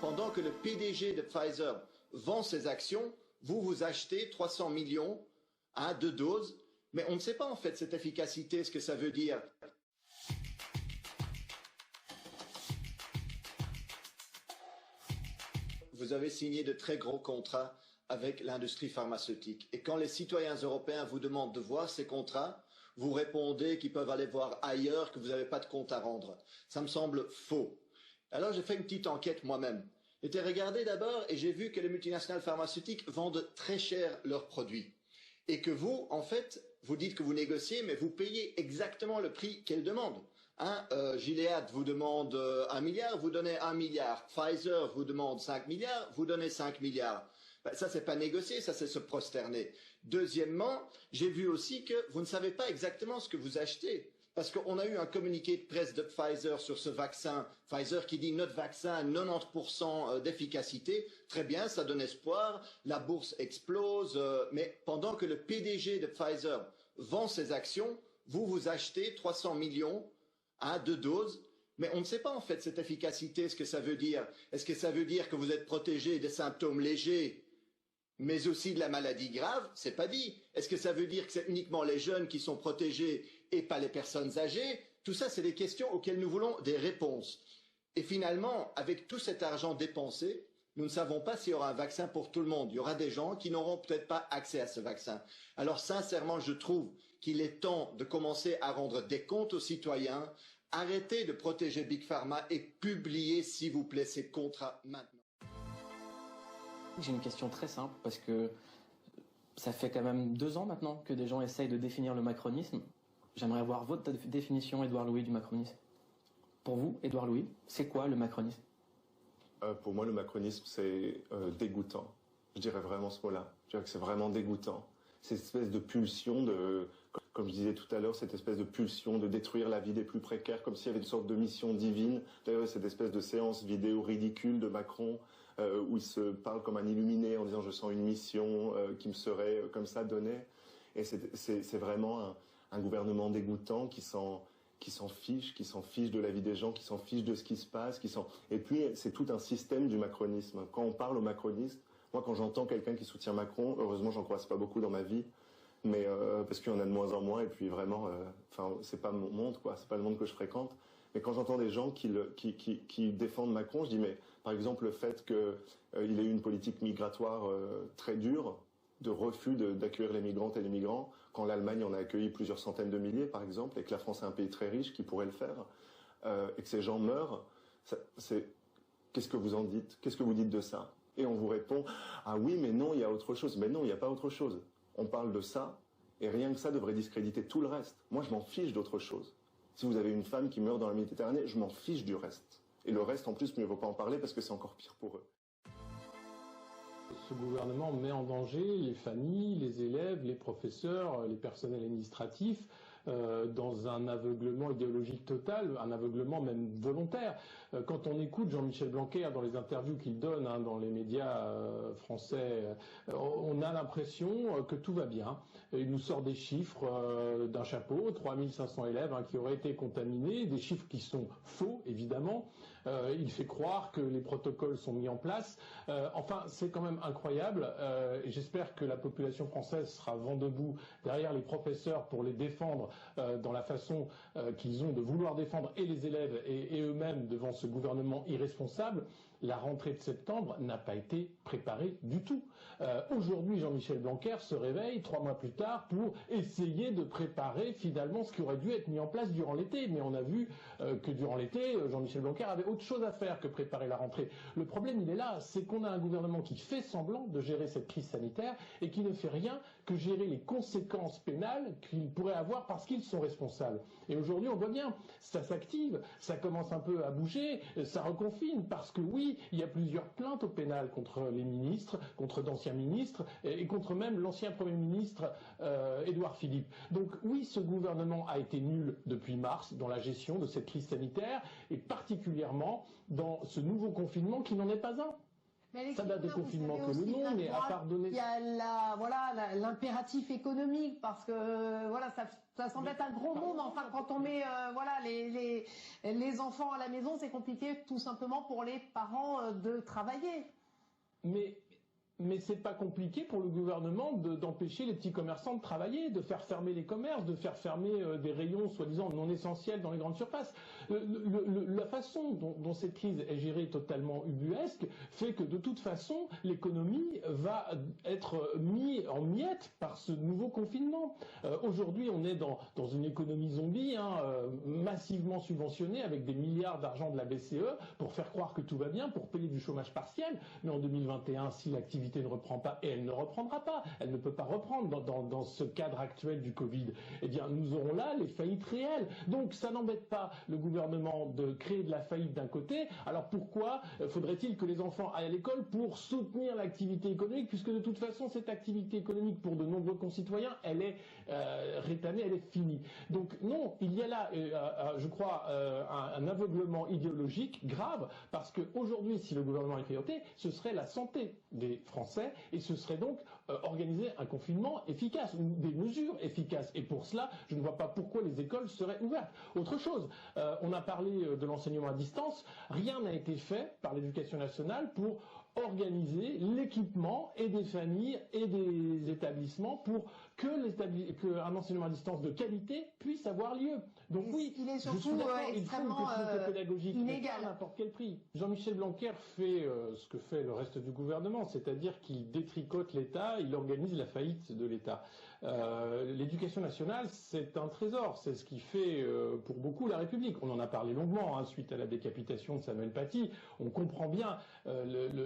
pendant que le PDG de Pfizer vend ses actions, vous achetez 300 millions de doses, mais on ne sait pas en fait cette efficacité, ce que ça veut dire. Vous avez signé de très gros contrats avec l'industrie pharmaceutique. Et quand les citoyens européens vous demandent de voir ces contrats, vous répondez qu'ils peuvent aller voir ailleurs, que vous n'avez pas de compte à rendre. Ça me semble faux. Alors j'ai fait une petite enquête moi-même. J'ai regardé d'abord et j'ai vu que les multinationales pharmaceutiques vendent très cher leurs produits. Et que vous, en fait, vous dites que vous négociez, mais vous payez exactement le prix qu'elles demandent. Gilead vous demande 1 milliard, vous donnez 1 milliard. Pfizer vous demande 5 milliards, vous donnez 5 milliards. Ça, c'est pas négocier, ça, c'est se prosterner. Deuxièmement, j'ai vu aussi que vous ne savez pas exactement ce que vous achetez. Parce qu'on a eu un communiqué de presse de Pfizer sur ce vaccin. Pfizer qui dit notre vaccin a 90% d'efficacité. Très bien, ça donne espoir. La bourse explose. Mais pendant que le PDG de Pfizer vend ses actions, vous achetez 300 millions de doses. Mais on ne sait pas en fait cette efficacité, ce que ça veut dire. Est-ce que ça veut dire que vous êtes protégé des symptômes légers, mais aussi de la maladie grave? C'est pas dit. Est-ce que ça veut dire que c'est uniquement les jeunes qui sont protégés et pas les personnes âgées? Tout ça, c'est des questions auxquelles nous voulons des réponses. Et finalement, avec tout cet argent dépensé, nous ne savons pas s'il y aura un vaccin pour tout le monde. Il y aura des gens qui n'auront peut-être pas accès à ce vaccin. Alors sincèrement, je trouve qu'il est temps de commencer à rendre des comptes aux citoyens. Arrêtez de protéger Big Pharma et publiez, s'il vous plaît, ces contrats maintenant. J'ai une question très simple parce que ça fait quand même 2 ans maintenant que des gens essayent de définir le macronisme. J'aimerais avoir votre définition, Édouard Louis, du macronisme. Pour vous, Édouard Louis, c'est quoi le macronisme? Pour moi, le macronisme, c'est dégoûtant. Je dirais vraiment ce mot-là. Je dirais que c'est vraiment dégoûtant. Cette espèce de pulsion comme je disais tout à l'heure, cette espèce de pulsion de détruire la vie des plus précaires, comme s'il y avait une sorte de mission divine. D'ailleurs, cette espèce de séance vidéo ridicule de Macron, où il se parle comme un illuminé en disant « je sens une mission qui me serait comme ça donnée ». Et c'est vraiment un gouvernement dégoûtant qui s'en fiche de la vie des gens, qui s'en fiche de ce qui se passe. Et puis, c'est tout un système du macronisme. Quand on parle aux macronistes, moi, quand j'entends quelqu'un qui soutient Macron, heureusement, j'en croise pas beaucoup dans ma vie, mais parce qu'il y en a de moins en moins, et puis vraiment, c'est pas mon monde, quoi, c'est pas le monde que je fréquente. Mais quand j'entends des gens qui défendent Macron, je dis, mais par exemple, le fait qu'il ait eu une politique migratoire très dure, de refus d'accueillir les migrantes et les migrants, quand l'Allemagne en a accueilli plusieurs centaines de milliers, par exemple, et que la France est un pays très riche qui pourrait le faire, et que ces gens meurent, qu'est-ce que vous en dites? Qu'est-ce que vous dites de ça? Et on vous répond « Ah oui, mais non, il y a autre chose. » Mais non, il n'y a pas autre chose. On parle de ça, et rien que ça devrait discréditer tout le reste. Moi, je m'en fiche d'autre chose. Si vous avez une femme qui meurt dans la Méditerranée, je m'en fiche du reste. Et le reste, en plus, mieux vaut pas en parler parce que c'est encore pire pour eux. Ce gouvernement met en danger les familles, les élèves, les professeurs, les personnels administratifs, dans un aveuglement idéologique total, un aveuglement même volontaire. Quand on écoute Jean-Michel Blanquer dans les interviews qu'il donne dans les médias français, on a l'impression que tout va bien. Il nous sort des chiffres d'un chapeau, 3500 élèves qui auraient été contaminés, des chiffres qui sont faux, évidemment. Il fait croire que les protocoles sont mis en place. Enfin, c'est quand même incroyable. Et j'espère que la population française sera vent debout derrière les professeurs pour les défendre dans la façon qu'ils ont de vouloir défendre et les élèves et eux-mêmes devant ce gouvernement irresponsable. La rentrée de septembre n'a pas été préparée du tout. Aujourd'hui, Jean-Michel Blanquer se réveille 3 mois plus tard pour essayer de préparer finalement ce qui aurait dû être mis en place durant l'été. Mais on a vu que durant l'été, Jean-Michel Blanquer avait autre chose à faire que préparer la rentrée. Le problème, il est là, c'est qu'on a un gouvernement qui fait semblant de gérer cette crise sanitaire et qui ne fait rien que gérer les conséquences pénales qu'ils pourraient avoir parce qu'ils sont responsables. Et aujourd'hui, on voit bien, ça s'active, ça commence un peu à bouger, ça reconfine parce que oui, il y a plusieurs plaintes au pénal contre les ministres, contre d'anciens ministres et contre même l'ancien Premier ministre Édouard Philippe. Donc oui, ce gouvernement a été nul depuis mars dans la gestion de cette crise sanitaire et particulièrement dans ce nouveau confinement qui n'en est pas un. Ça n'a de confinement que le nom, mais à part donner... Il y a l'impératif économique, parce que voilà, ça semble être un gros mot, mais enfin, quand on met les enfants à la maison, c'est compliqué tout simplement pour les parents de travailler. Mais c'est pas compliqué pour le gouvernement d'empêcher les petits commerçants de travailler, de faire fermer les commerces, de faire fermer des rayons soi-disant non essentiels dans les grandes surfaces. La façon dont cette crise est gérée totalement ubuesque fait que de toute façon l'économie va être mise en miettes par ce nouveau confinement. Aujourd'hui on est dans une économie zombie, massivement subventionnée avec des milliards d'argent de la BCE pour faire croire que tout va bien, pour payer du chômage partiel. Mais en 2021, si l'activité ne reprend pas, et elle ne reprendra pas, elle ne peut pas reprendre dans ce cadre actuel du Covid, eh bien nous aurons là les faillites réelles. Donc ça n'embête pas le gouvernement de créer de la faillite d'un côté. Alors pourquoi faudrait-il que les enfants aillent à l'école pour soutenir l'activité économique, puisque de toute façon cette activité économique pour de nombreux concitoyens, elle est rétamée, elle est finie. Donc non, il y a là, je crois, un aveuglement idéologique grave, parce qu'aujourd'hui, si le gouvernement est priorité, ce serait la santé des Français, et ce serait donc organiser un confinement efficace, ou des mesures efficaces. Et pour cela, je ne vois pas pourquoi les écoles seraient ouvertes. Autre chose, on a parlé de l'enseignement à distance, rien n'a été fait par l'éducation nationale pour organiser l'équipement et des familles et des établissements pour qu'un enseignement à distance de qualité puisse avoir lieu. Donc oui, il est je suis surtout d'accord, extrêmement il faut une continuité pédagogique, inégal. mais pas à n'importe quel prix. Jean-Michel Blanquer fait ce que fait le reste du gouvernement, c'est-à-dire qu'il détricote l'État, il organise la faillite de l'État. L'éducation nationale, c'est un trésor, c'est ce qui fait pour beaucoup la République. On en a parlé longuement suite à la décapitation de Samuel Paty. On comprend bien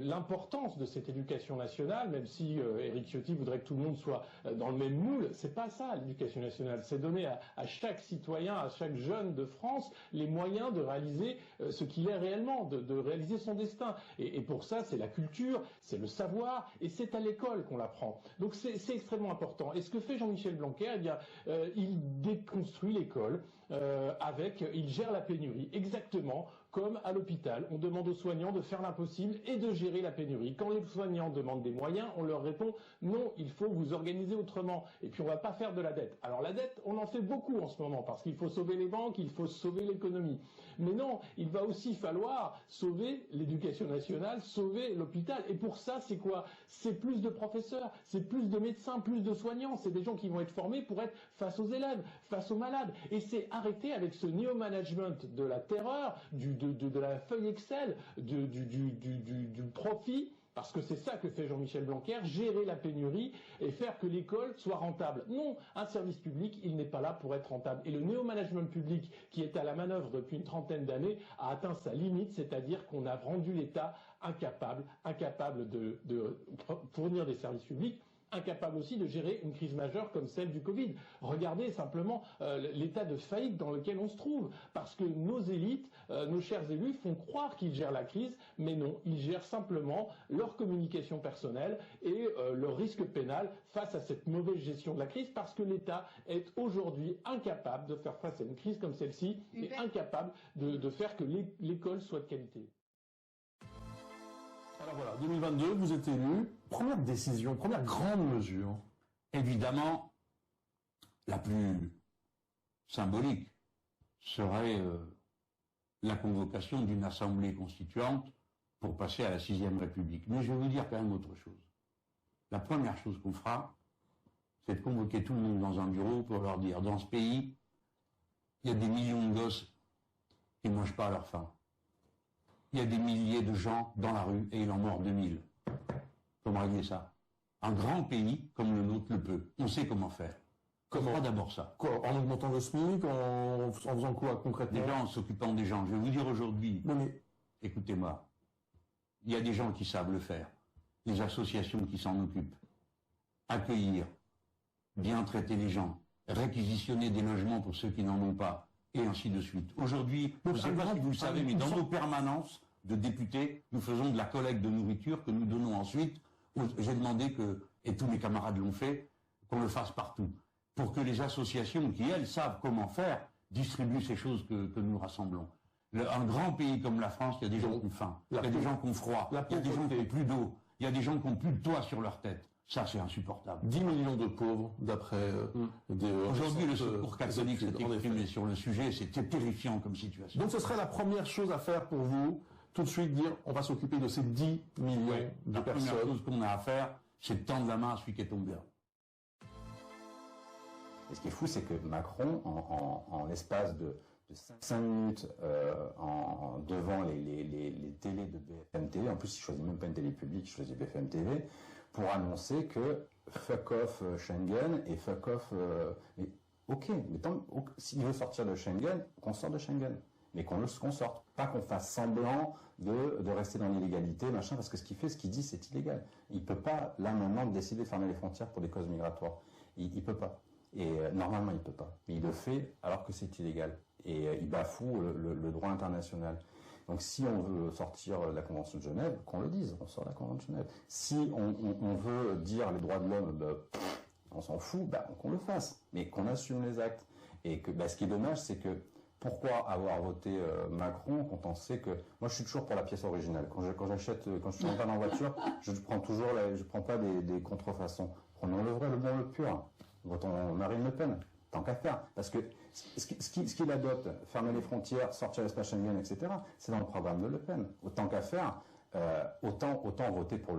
l'importance de cette éducation nationale, même si Éric Ciotti voudrait que tout le monde soit dans le même moule. C'est pas ça l'éducation nationale, c'est donner à chaque citoyen, à chaque jeune de France les moyens de réaliser ce qu'il est réellement, de réaliser son destin. Et pour ça, c'est la culture, c'est le savoir, et c'est à l'école qu'on l'apprend. Donc c'est extrêmement important. Et ce que fait Jean-Michel Blanquer, eh bien, il déconstruit l'école, il gère la pénurie, exactement comme à l'hôpital. On demande aux soignants de faire l'impossible et de gérer la pénurie. Quand les soignants demandent des moyens, on leur répond non, il faut vous organiser autrement. Et puis on ne va pas faire de la dette. Alors la dette, on en fait beaucoup en ce moment parce qu'il faut sauver les banques, il faut sauver l'économie. Mais non, il va aussi falloir sauver l'éducation nationale, sauver l'hôpital. Et pour ça, c'est quoi? C'est plus de professeurs, c'est plus de médecins, plus de soignants. C'est des gens qui vont être formés pour être face aux élèves, face aux malades. Et c'est arrêter avec ce néo-management de la terreur, de la feuille Excel, du profit, parce que c'est ça que fait Jean-Michel Blanquer, gérer la pénurie et faire que l'école soit rentable. Non, un service public, il n'est pas là pour être rentable. Et le néo-management public, qui est à la manœuvre depuis une trentaine d'années, a atteint sa limite, c'est-à-dire qu'on a rendu l'État incapable de fournir des services publics, incapable aussi de gérer une crise majeure comme celle du Covid. Regardez simplement l'état de faillite dans lequel on se trouve, parce que nos élites, nos chers élus font croire qu'ils gèrent la crise, mais non, ils gèrent simplement leur communication personnelle et leur risque pénal face à cette mauvaise gestion de la crise, parce que l'État est aujourd'hui incapable de faire face à une crise comme celle-ci et incapable de faire que l'école soit de qualité. Alors voilà, 2022, vous êtes élu. Première décision, première grande mesure. Évidemment, la plus symbolique serait la convocation d'une assemblée constituante pour passer à la 6e République. Mais je vais vous dire quand même autre chose. La première chose qu'on fera, c'est de convoquer tout le monde dans un bureau pour leur dire, dans ce pays, il y a des millions de gosses qui ne mangent pas à leur faim. Il y a des milliers de gens dans la rue et il en mord 2000. Comment régler ça? Un grand pays comme le nôtre le peut. On sait comment faire. Comment? Pas d'abord ça. Quoi, en augmentant le SMIC, en faisant quoi concrètement? Déjà en s'occupant des gens. Je vais vous dire aujourd'hui, écoutez-moi, il y a des gens qui savent le faire. Les associations qui s'en occupent. Accueillir, bien traiter les gens, réquisitionner des logements pour ceux qui n'en ont pas, et ainsi de suite. Aujourd'hui, je ne sais pas si vous le savez, mais dans nos permanences de députés, nous faisons de la collecte de nourriture que nous donnons ensuite. J'ai demandé que, et tous mes camarades l'ont fait, qu'on le fasse partout, pour que les associations qui, elles, savent comment faire, distribuent ces choses que nous rassemblons. Un grand pays comme la France, il y a des gens qui ont faim, il y a des gens qui ont froid, il y a des gens qui n'ont plus d'eau, il y a des gens qui n'ont plus de toit sur leur tête. Ça, c'est insupportable. 10 millions de pauvres, d'après des... Aujourd'hui, le Secours catholique s'est en exprimé effet. sur le sujet, c'était terrifiant comme situation. Donc ce serait la première chose à faire pour vous, tout de suite dire on va s'occuper de ces 10 millions de La première personnes. chose qu'on a à faire, c'est de tendre la main à celui qui est tombé. Et ce qui est fou, c'est que Macron, en l'espace de 5 minutes devant les télés de BFM TV, en plus il choisit même pas une télé publique, il choisit BFM TV, pour annoncer que fuck off Schengen et fuck off... mais ok, mais s'il veut sortir de Schengen, qu'on sorte de Schengen. Mais qu'on sorte. Pas qu'on fasse semblant de rester dans l'illégalité, machin, parce que ce qu'il dit, c'est illégal. Il peut pas, là maintenant, décider de fermer les frontières pour des causes migratoires. Il peut pas. Et normalement, il peut pas. Mais il le fait alors que c'est illégal. Et il bafoue le droit international. Donc si on veut sortir de la Convention de Genève, qu'on le dise, on sort de la Convention de Genève. Si on veut dire les droits de l'homme, on s'en fout, qu'on le fasse. Mais qu'on assume les actes. Et que ce qui est dommage, c'est que pourquoi avoir voté Macron quand on sait que... Moi, je suis toujours pour la pièce originale. Quand je suis en panne en voiture, je prends pas des contrefaçons. Prenons le vrai, le bon, le pur. Votons Marine Le Pen, tant qu'à faire. Parce que ce qu'il adopte, fermer les frontières, sortir l'espace Schengen, etc., c'est dans le programme de Le Pen. Autant qu'à faire, autant voter pour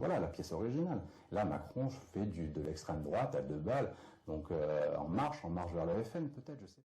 la pièce originale. Là, Macron fait de l'extrême droite à 2 balles. Donc, en marche vers le FN, peut-être, je sais.